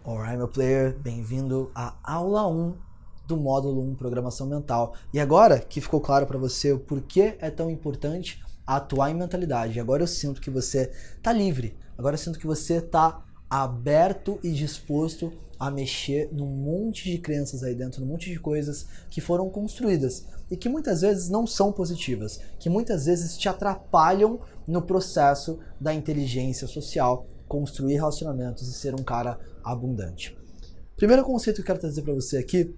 Alright, meu player, bem-vindo à aula 1 do módulo 1 Programação Mental. E agora que ficou claro para você o porquê é tão importante atuar em mentalidade, agora eu sinto que você tá livre, agora eu sinto que você tá aberto e disposto a mexer num monte de crenças aí dentro, num monte de coisas que foram construídas e que muitas vezes não são positivas, que muitas vezes te atrapalham no processo da inteligência social, construir relacionamentos e ser um cara abundante. Primeiro conceito que eu quero trazer para você aqui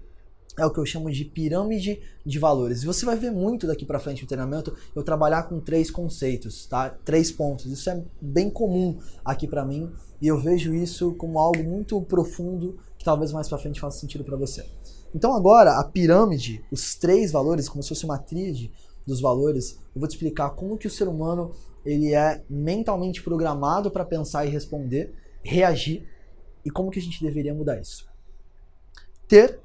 é o que eu chamo de pirâmide de valores. E você vai ver muito daqui para frente no treinamento eu trabalhar com 3 conceitos, tá? 3 pontos. Isso é bem comum aqui para mim e eu vejo isso como algo muito profundo que talvez mais para frente faça sentido para você. Então agora a pirâmide, os 3 valores, como se fosse uma tríade dos valores, eu vou te explicar como que o ser humano ele é mentalmente programado para pensar e responder, reagir, e como que a gente deveria mudar isso. Ter,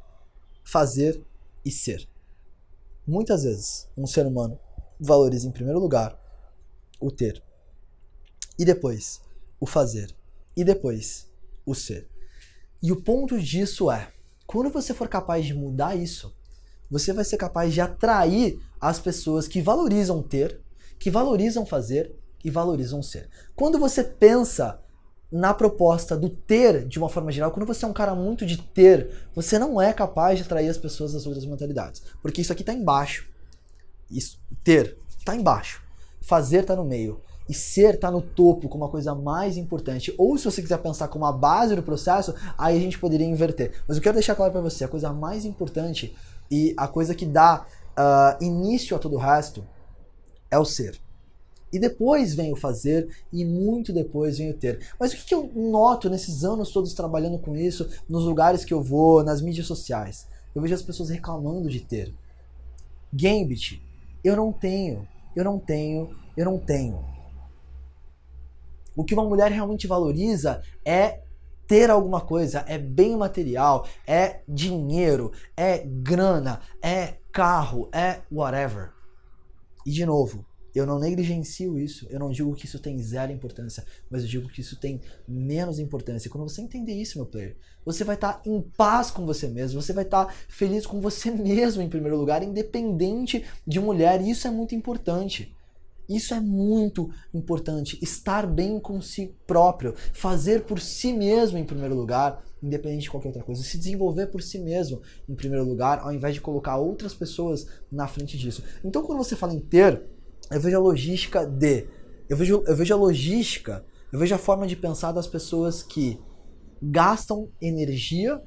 fazer e ser. Muitas vezes, um ser humano valoriza em primeiro lugar o ter, e depois o fazer, e depois o ser. E o ponto disso é, quando você for capaz de mudar isso, você vai ser capaz de atrair as pessoas que valorizam ter, que valorizam fazer e valorizam ser. Quando você pensa na proposta do ter de uma forma geral, quando você é um cara muito de ter, você não é capaz de atrair as pessoas das outras mentalidades. Porque isso aqui tá embaixo. Isso, ter tá embaixo. Fazer tá no meio. E ser tá no topo como a coisa mais importante. Ou se você quiser pensar como a base do processo, aí a gente poderia inverter. Mas eu quero deixar claro para você, a coisa mais importante e a coisa que dá início a todo o resto é o ser. E depois vem o fazer e muito depois vem o ter. Mas o que eu noto nesses anos todos trabalhando com isso, nos lugares que eu vou, nas mídias sociais? Eu vejo as pessoas reclamando de ter. Gambit, eu não tenho. O que uma mulher realmente valoriza é ter alguma coisa, é bem material, é dinheiro, é grana, é carro, é whatever. E de novo, eu não negligencio isso, eu não digo que isso tem zero importância, mas eu digo que isso tem menos importância. E quando você entender isso, meu player, você vai estar em paz com você mesmo, você vai estar feliz com você mesmo em primeiro lugar, independente de mulher, e isso é muito importante. Isso é muito importante, estar bem com si próprio, fazer por si mesmo em primeiro lugar, independente de qualquer outra coisa, se desenvolver por si mesmo em primeiro lugar, ao invés de colocar outras pessoas na frente disso. Então quando você fala em ter, eu vejo a logística eu vejo a logística, eu vejo a forma de pensar das pessoas que gastam energia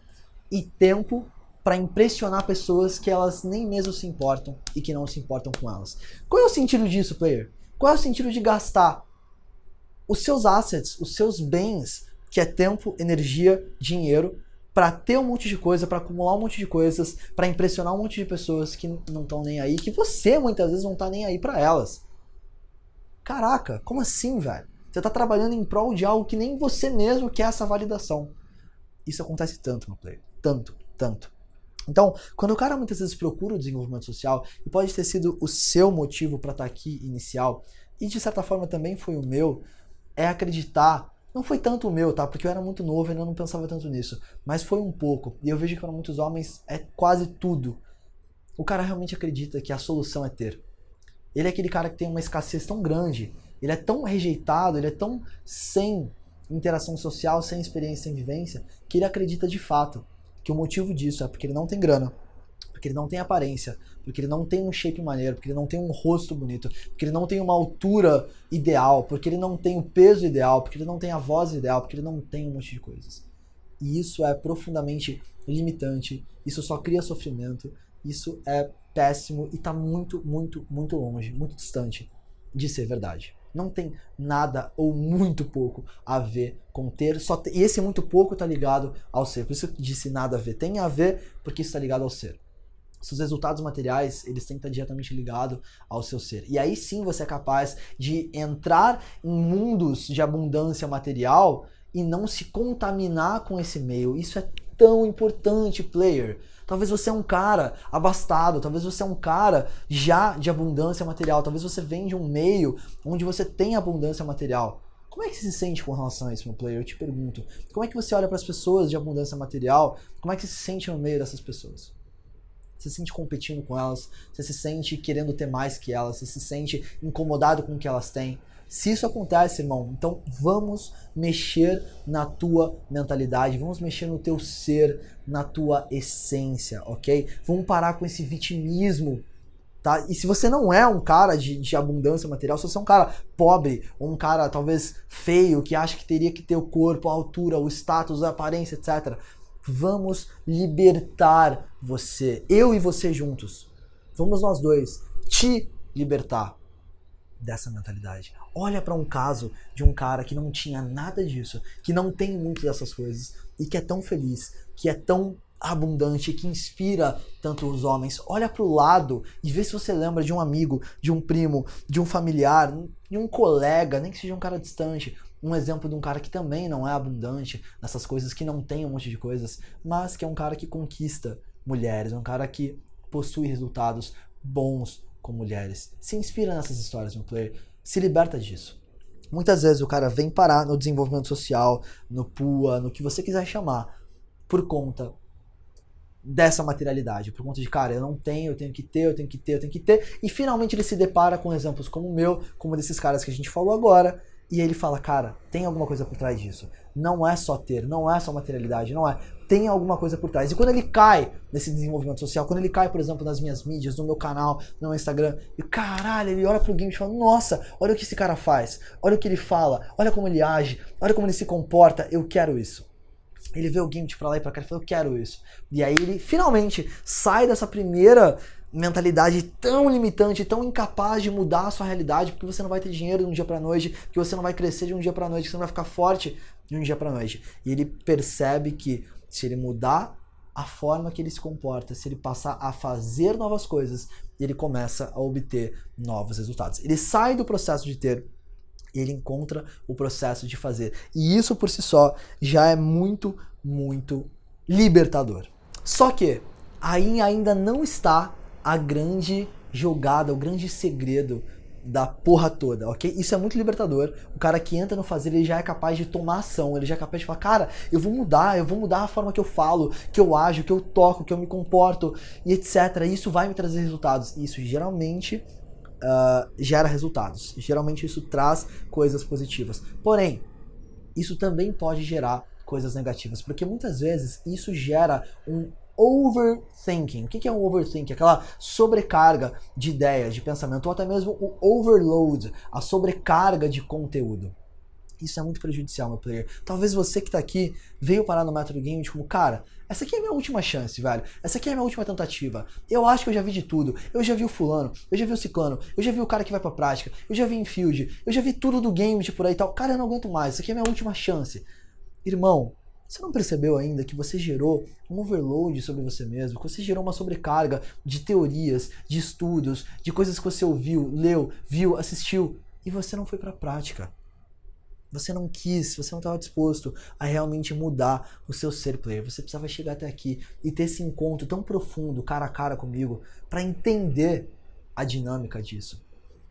e tempo para impressionar pessoas que elas nem mesmo se importam e que não se importam com elas. Qual é o sentido disso, player? Qual é o sentido de gastar os seus assets, os seus bens, que é tempo, energia, dinheiro, para ter um monte de coisa, para acumular um monte de coisas, para impressionar um monte de pessoas que não estão nem aí, que você muitas vezes não tá nem aí para elas? Caraca, como assim, velho? Você tá trabalhando em prol de algo que nem você mesmo quer essa validação. Isso acontece tanto, meu player. Tanto, tanto. Então, quando o cara muitas vezes procura o desenvolvimento social, e pode ter sido o seu motivo para estar aqui inicial, e de certa forma também foi o meu, é acreditar, não foi tanto o meu, tá? Porque eu era muito novo e eu não pensava tanto nisso, mas foi um pouco, e eu vejo que para muitos homens é quase tudo. O cara realmente acredita que a solução é ter. Ele é aquele cara que tem uma escassez tão grande, ele é tão rejeitado, ele é tão sem interação social, sem experiência, sem vivência, que ele acredita de fato que o motivo disso é porque ele não tem grana, porque ele não tem aparência, porque ele não tem um shape maneiro, porque ele não tem um rosto bonito, porque ele não tem uma altura ideal, porque ele não tem o peso ideal, porque ele não tem a voz ideal, porque ele não tem um monte de coisas. E isso é profundamente limitante, isso só cria sofrimento, isso é péssimo e tá muito, muito, muito longe, muito distante de ser verdade. Não tem nada ou muito pouco a ver com ter, e esse muito pouco está ligado ao ser. Por isso que eu disse nada a ver. Tem a ver porque isso está ligado ao ser. Seus resultados materiais, eles têm que estar diretamente ligados ao seu ser. E aí sim você é capaz de entrar em mundos de abundância material e não se contaminar com esse meio. Isso é tão importante, player. Talvez você é um cara abastado, talvez você é um cara já de abundância material, talvez você vem de um meio onde você tem abundância material. Como é que você se sente com relação a isso, meu player? Eu te pergunto. Como é que você olha para as pessoas de abundância material? Como é que você se sente no meio dessas pessoas? Você se sente competindo com elas? Você se sente querendo ter mais que elas? Você se sente incomodado com o que elas têm? Se isso acontece, irmão, então vamos mexer na tua mentalidade, vamos mexer no teu ser, na tua essência, ok? Vamos parar com esse vitimismo. Tá? E se você não é um cara de abundância material, se você é um cara pobre, ou um cara talvez feio, que acha que teria que ter o corpo, a altura, o status, a aparência, etc., vamos libertar você, eu e você juntos. Vamos nós dois te libertar dessa mentalidade. Olha para um caso de um cara que não tinha nada disso, que não tem muito dessas coisas e que é tão feliz, que é tão abundante, que inspira tanto os homens. Olha para o lado e vê se você lembra de um amigo, de um primo, de um familiar, de um colega, nem que seja um cara distante. Um exemplo de um cara que também não é abundante nessas coisas, que não tem um monte de coisas, mas que é um cara que conquista mulheres, um cara que possui resultados bons com mulheres. Se inspira nessas histórias, meu player. Se liberta disso. Muitas vezes o cara vem parar no desenvolvimento social, no PUA, no que você quiser chamar, por conta dessa materialidade, por conta de, cara, eu não tenho, eu tenho que ter, eu tenho que ter, eu tenho que ter, e finalmente ele se depara com exemplos como o meu, como desses caras que a gente falou agora, e ele fala, cara, tem alguma coisa por trás disso. Não é só ter, não é só materialidade, não é. Tem alguma coisa por trás. E quando ele cai nesse desenvolvimento social, quando ele cai, por exemplo, nas minhas mídias, no meu canal, no meu Instagram, e caralho, ele olha pro game e fala, nossa, olha o que esse cara faz, olha o que ele fala, olha como ele age, olha como ele se comporta, eu quero isso. Ele vê o Gimp pra lá e pra cá e fala, eu quero isso. E aí ele finalmente sai dessa primeira mentalidade tão limitante, tão incapaz de mudar a sua realidade, porque você não vai ter dinheiro de um dia pra noite, que você não vai crescer de um dia pra noite, que você não vai ficar forte de um dia pra noite. E ele percebe que se ele mudar a forma que ele se comporta, se ele passar a fazer novas coisas, ele começa a obter novos resultados. Ele sai do processo de ter, ele encontra o processo de fazer. E isso por si só já é muito, muito libertador. Só que aí ainda não está a grande jogada, o grande segredo da porra toda, ok? Isso é muito libertador. O cara que entra no fazer, ele já é capaz de tomar ação, ele já é capaz de falar, cara, eu vou mudar a forma que eu falo, que eu ajo, que eu toco, que eu me comporto, e etc. Isso vai me trazer resultados. Isso geralmente gera resultados. Geralmente isso traz coisas positivas. Porém, isso também pode gerar coisas negativas, porque muitas vezes isso gera um overthinking. O que é um overthinking? Aquela sobrecarga de ideias, de pensamento, ou até mesmo o overload, a sobrecarga de conteúdo. Isso é muito prejudicial, meu player. Talvez você que tá aqui veio parar no Método Game como, cara, essa aqui é a minha última chance, velho. Essa aqui é a minha última tentativa. Eu acho que eu já vi de tudo. Eu já vi o fulano, eu já vi o ciclano, eu já vi o cara que vai pra prática, eu já vi Infield, eu já vi tudo do game, por aí e tal. Cara, eu não aguento mais. Essa aqui é a minha última chance. Irmão, você não percebeu ainda que você gerou um overload sobre você mesmo, que você gerou uma sobrecarga de teorias, de estudos, de coisas que você ouviu, leu, viu, assistiu, e você não foi pra prática. Você não quis, você não estava disposto a realmente mudar o seu ser, player. Você precisava chegar até aqui e ter esse encontro tão profundo, cara a cara comigo, para entender a dinâmica disso.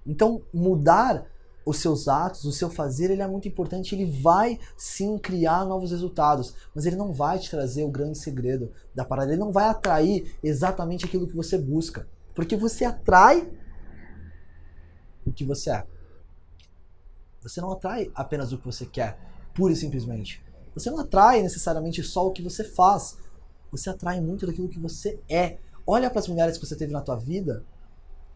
Então, mudar os seus atos, o seu fazer, ele é muito importante. Ele vai, sim, criar novos resultados, mas ele não vai te trazer o grande segredo da parada. Ele não vai atrair exatamente aquilo que você busca, porque você atrai o que você é. Você não atrai apenas o que você quer, pura e simplesmente. Você não atrai necessariamente só o que você faz. Você atrai muito daquilo que você é. Olha para as mulheres que você teve na tua vida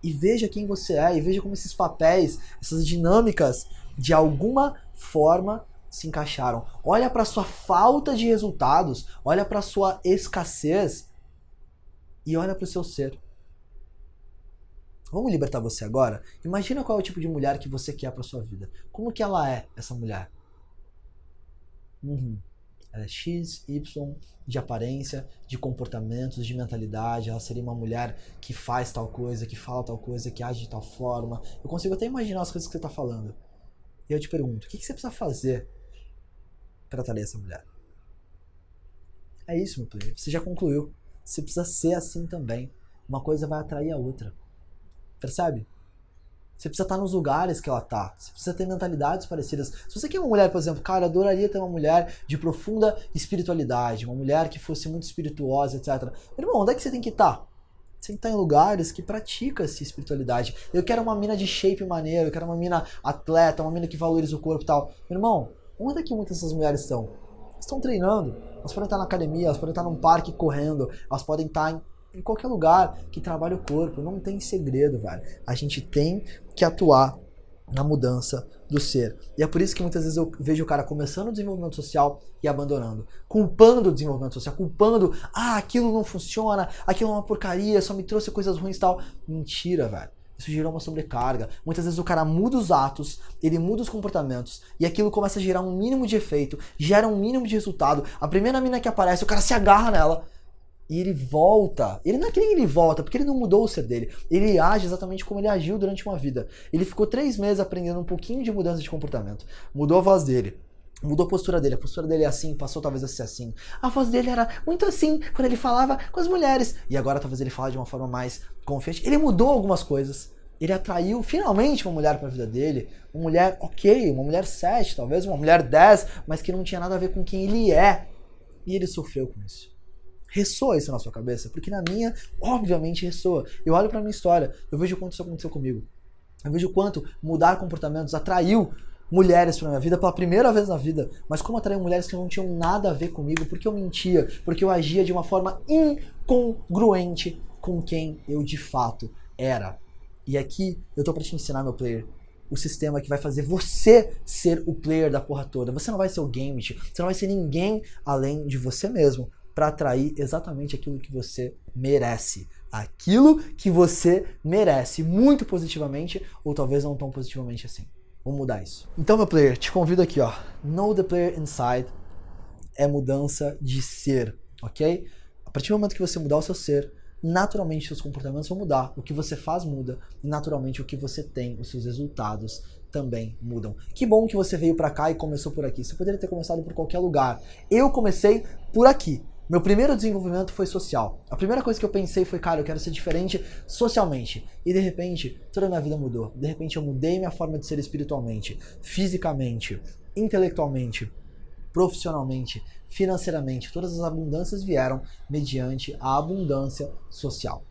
e veja quem você é, e veja como esses papéis, essas dinâmicas, de alguma forma se encaixaram. Olha para sua falta de resultados, olha para sua escassez e olha para o seu ser. Vamos libertar você agora? Imagina qual é o tipo de mulher que você quer para sua vida. Como que ela é, essa mulher? Ela é X, Y, de aparência, de comportamentos, de mentalidade. Ela seria uma mulher que faz tal coisa, que fala tal coisa, que age de tal forma. Eu consigo até imaginar as coisas que você está falando. E eu te pergunto, o que você precisa fazer para atrair essa mulher? É isso, meu player. Você já concluiu. Você precisa ser assim também. Uma coisa vai atrair a outra. Percebe? Você precisa estar nos lugares que ela tá. Você precisa ter mentalidades parecidas. Se você quer uma mulher, por exemplo, cara, adoraria ter uma mulher de profunda espiritualidade, uma mulher que fosse muito espirituosa, etc. Meu irmão, onde é que você tem que estar? Você tem que estar em lugares que praticam essa espiritualidade. Eu quero uma mina de shape maneiro, eu quero uma mina atleta, uma mina que valoriza o corpo e tal. Meu irmão, onde é que muitas dessas mulheres estão? Estão treinando. Elas podem estar na academia, elas podem estar num parque correndo, elas podem estar em qualquer lugar que trabalhe o corpo. Não tem segredo, velho. A gente tem que atuar na mudança do ser. E é por isso que muitas vezes eu vejo o cara começando o desenvolvimento social e abandonando. Culpando o desenvolvimento social, culpando, aquilo não funciona, aquilo é uma porcaria, só me trouxe coisas ruins e tal. Mentira, velho. Isso gerou uma sobrecarga. Muitas vezes o cara muda os atos, ele muda os comportamentos, e aquilo começa a gerar um mínimo de efeito, gera um mínimo de resultado. A primeira mina que aparece, o cara se agarra nela, e ele volta. Ele não é que nem ele volta, porque ele não mudou o ser dele. Ele age exatamente como ele agiu durante uma vida. Ele ficou 3 meses aprendendo um pouquinho de mudança de comportamento. Mudou a voz dele. Mudou a postura dele é assim, passou talvez a ser assim. A voz dele era muito assim, quando ele falava com as mulheres. E agora talvez ele fale de uma forma mais confiante. Ele mudou algumas coisas. Ele atraiu finalmente uma mulher para a vida dele. Uma mulher ok, uma mulher 7, talvez uma mulher 10, mas que não tinha nada a ver com quem ele é. E ele sofreu com isso. Ressoa isso na sua cabeça? Porque na minha, obviamente, ressoa. Eu olho pra minha história, eu vejo o quanto isso aconteceu comigo. Eu vejo o quanto mudar comportamentos atraiu mulheres pra minha vida pela primeira vez na vida. Mas como atraiu mulheres que não tinham nada a ver comigo, porque eu mentia, porque eu agia de uma forma incongruente com quem eu de fato era. E aqui eu tô pra te ensinar, meu player, o sistema que vai fazer você ser o player da porra toda. Você não vai ser o Gambit, você não vai ser ninguém além de você mesmo, para atrair exatamente aquilo que você merece. Aquilo que você merece, muito positivamente, ou talvez não tão positivamente assim. Vamos mudar isso. Então, meu player, te convido aqui, ó. Know the player inside é mudança de ser, ok? A partir do momento que você mudar o seu ser, naturalmente seus comportamentos vão mudar. O que você faz muda. E naturalmente o que você tem, os seus resultados também mudam. Que bom que você veio pra cá e começou por aqui. Você poderia ter começado por qualquer lugar. Eu comecei por aqui. Meu primeiro desenvolvimento foi social. A primeira coisa que eu pensei foi, cara, eu quero ser diferente socialmente. E de repente, toda a minha vida mudou. De repente eu mudei minha forma de ser espiritualmente, fisicamente, intelectualmente, profissionalmente, financeiramente. Todas as abundâncias vieram mediante a abundância social.